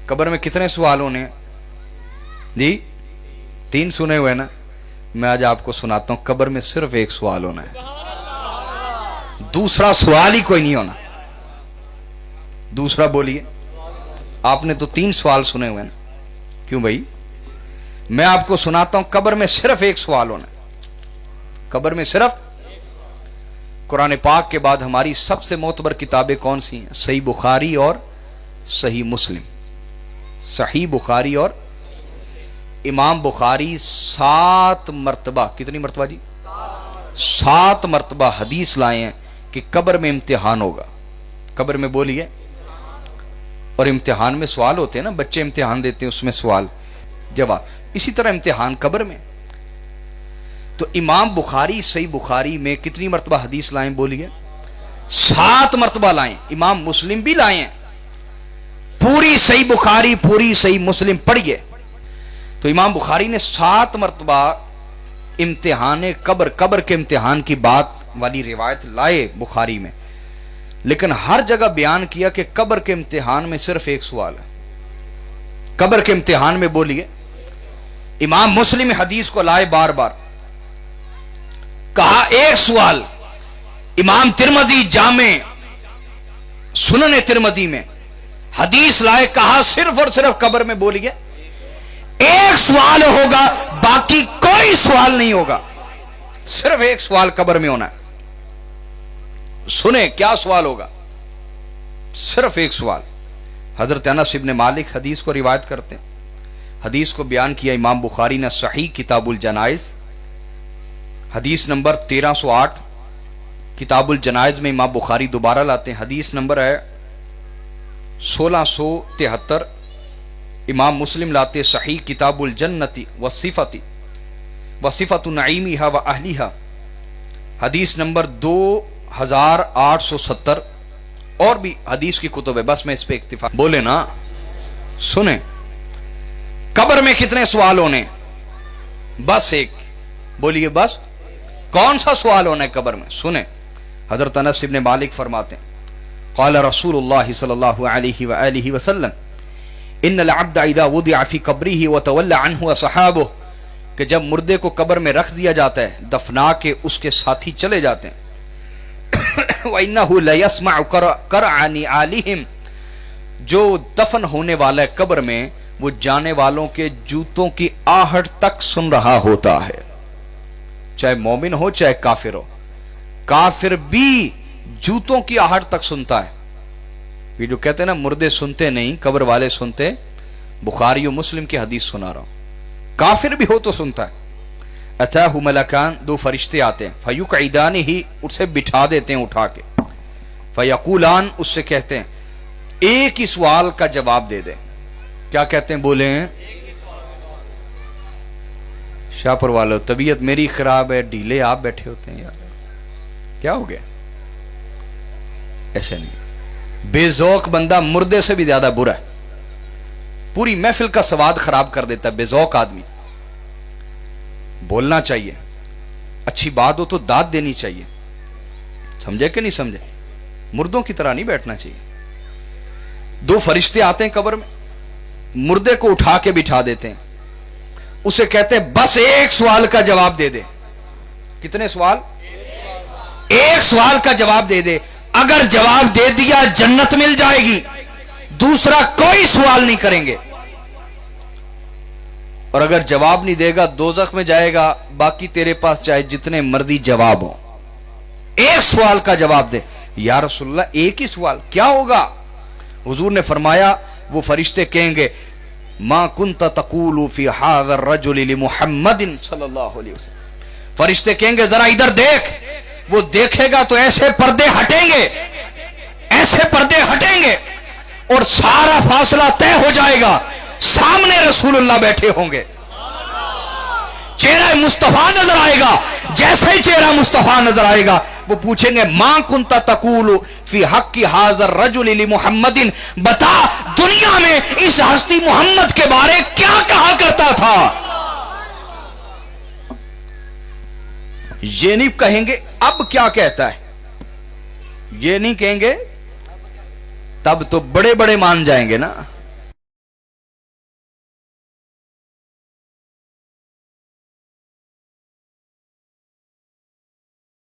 قبر میں کتنے سوال ہونے ہیں جی؟ 3 سنے ہوئے نا. میں آج آپ کو سناتا ہوں قبر میں صرف ایک سوال ہونا ہے, دوسرا سوال ہی کوئی نہیں ہونا. دوسرا بولیے. آپ نے تو 3 سوال سنے ہوئے نا, کیوں بھائی؟ میں آپ کو سناتا ہوں قبر میں صرف ایک سوال ہونا ہے. قبر میں صرف. قرآن پاک کے بعد ہماری سب سے معتبر کتابیں کون سی ہیں؟ صحیح بخاری اور صحیح مسلم. صحیح بخاری اور امام بخاری 7 مرتبہ, کتنی مرتبہ جی؟ 7 مرتبہ حدیث لائے ہیں کہ قبر میں امتحان ہوگا. قبر میں بولیے. اور امتحان میں سوال ہوتے ہیں نا, بچے امتحان دیتے ہیں, اس میں سوال جواب. اسی طرح امتحان قبر میں. تو امام بخاری صحیح بخاری میں کتنی مرتبہ حدیث لائیں بولیے؟ 7 مرتبہ لائیں. امام مسلم بھی لائے ہیں. پوری صحیح بخاری پوری صحیح مسلم پڑھیے. تو امام بخاری نے 7 مرتبہ امتحان قبر کے امتحان کی بات والی روایت لائے بخاری میں, لیکن ہر جگہ بیان کیا کہ قبر کے امتحان میں صرف ایک سوال ہے. قبر کے امتحان میں بولیے. امام مسلم حدیث کو لائے بار بار, کہا ایک سوال. امام ترمذی جامع سنن ترمذی میں حدیث لائے, کہا صرف اور صرف قبر میں بولیے ایک سوال ہوگا, باقی کوئی سوال نہیں ہوگا, صرف ایک سوال قبر میں ہونا ہے. سنیں کیا سوال ہوگا؟ صرف ایک سوال. حضرت انس ابن مالک حدیث کو روایت کرتے ہیں. حدیث کو بیان کیا امام بخاری نے صحیح کتاب الجنائز, حدیث نمبر 1308. کتاب الجنائز میں امام بخاری دوبارہ لاتے ہیں, حدیث نمبر ہے 1673. امام مسلم لاتے صحیح کتاب الجنتی وصفت نعیمہا و اہلیہا, حدیث نمبر 2870. اور بھی حدیث کی کتب ہے, بس میں اس پہ اکتفا. بولے نا. سنیں قبر میں کتنے سوال ہونے؟ بس ایک. بولیے بس. کون سا سوال ہونا ہے قبر میں؟ سنیں. حضرت انس ابن مالک فرماتے ہیں قال رسول اللہ صلی اللہ علیہ وآلہ وسلم ان العبد اذا وضع في قبره وتولى عنه اصحابه, کہ جب مردے کو قبر میں رکھ دیا جاتا ہے, دفنا کے اس کے ساتھی چلے جاتے ہیں, وَإِنَّهُ لَيَسْمَعُ قَرْعَ نِعَالِهِمْ, جو دفن ہونے والا ہے قبر میں وہ جانے والوں کے جوتوں کی آہٹ تک سن رہا ہوتا ہے, چاہے مومن ہو چاہے کافر ہو. کافر بھی جوتوں کی آہٹ تک سنتا ہے. یہ جو کہتے ہیں نا مردے سنتے نہیں, قبر والے سنتے, بخاری و مسلم کی حدیث سنا رہا ہوں. کافر بھی ہو تو سنتا ہے. اتاہ ملکان, 2 فرشتے آتے ہیں, فیقعدانہ, اسے بٹھا دیتے ہیں اٹھا کے, فیقولان, اس سے کہتے ہیں ایک ہی سوال کا جواب دے دیں. کیا کہتے ہیں بولیں؟ شاپر والو, طبیعت میری خراب ہے, ڈھیلے آپ بیٹھے ہوتے ہیں یار, کیا ہو گیا؟ ایسے نہیں. بے ذوق بندہ مردے سے بھی زیادہ برا ہے, پوری محفل کا سواد خراب کر دیتا ہے. بے ذوق آدمی. بولنا چاہیے, اچھی بات ہو تو داد دینی چاہیے, سمجھے کہ نہیں سمجھے؟ مردوں کی طرح نہیں بیٹھنا چاہیے. 2 فرشتے آتے ہیں قبر میں, مردے کو اٹھا کے بٹھا دیتے ہیں, اسے کہتے ہیں بس ایک سوال کا جواب دے دے. کتنے سوال؟ ایک سوال کا جواب دے دے. اگر جواب دے دیا جنت مل جائے گی, دوسرا کوئی سوال نہیں کریں گے. اور اگر جواب نہیں دے گا دوزخ میں جائے گا, باقی تیرے پاس چاہے جتنے مرضی جواب ہو, ایک سوال کا جواب دے. یا رسول اللہ ایک ہی سوال کیا ہوگا؟ حضور نے فرمایا وہ فرشتے کہیں گے ما کنت تقول فی ھذا الرجل لمحمد صلی اللہ علیہ وسلم. فرشتے کہیں گے ذرا ادھر دیکھ. وہ دیکھے گا تو ایسے پردے ہٹیں گے, ایسے پردے ہٹیں گے, اور سارا فاصلہ طے ہو جائے گا. سامنے رسول اللہ بیٹھے ہوں گے, چہرہ مصطفیٰ نظر آئے گا. جیسے ہی چہرہ مصطفیٰ نظر آئے گا وہ پوچھیں گے ما کنت تقول فی حق ھذا الرجل لمحمد, بتا دنیا میں اس ہستی محمد کے بارے کیا کہا کرتا تھا. یہ نہیں کہیں گے اب کیا کہتا ہے, یہ نہیں کہیں گے, تب تو بڑے بڑے مان جائیں گے نا.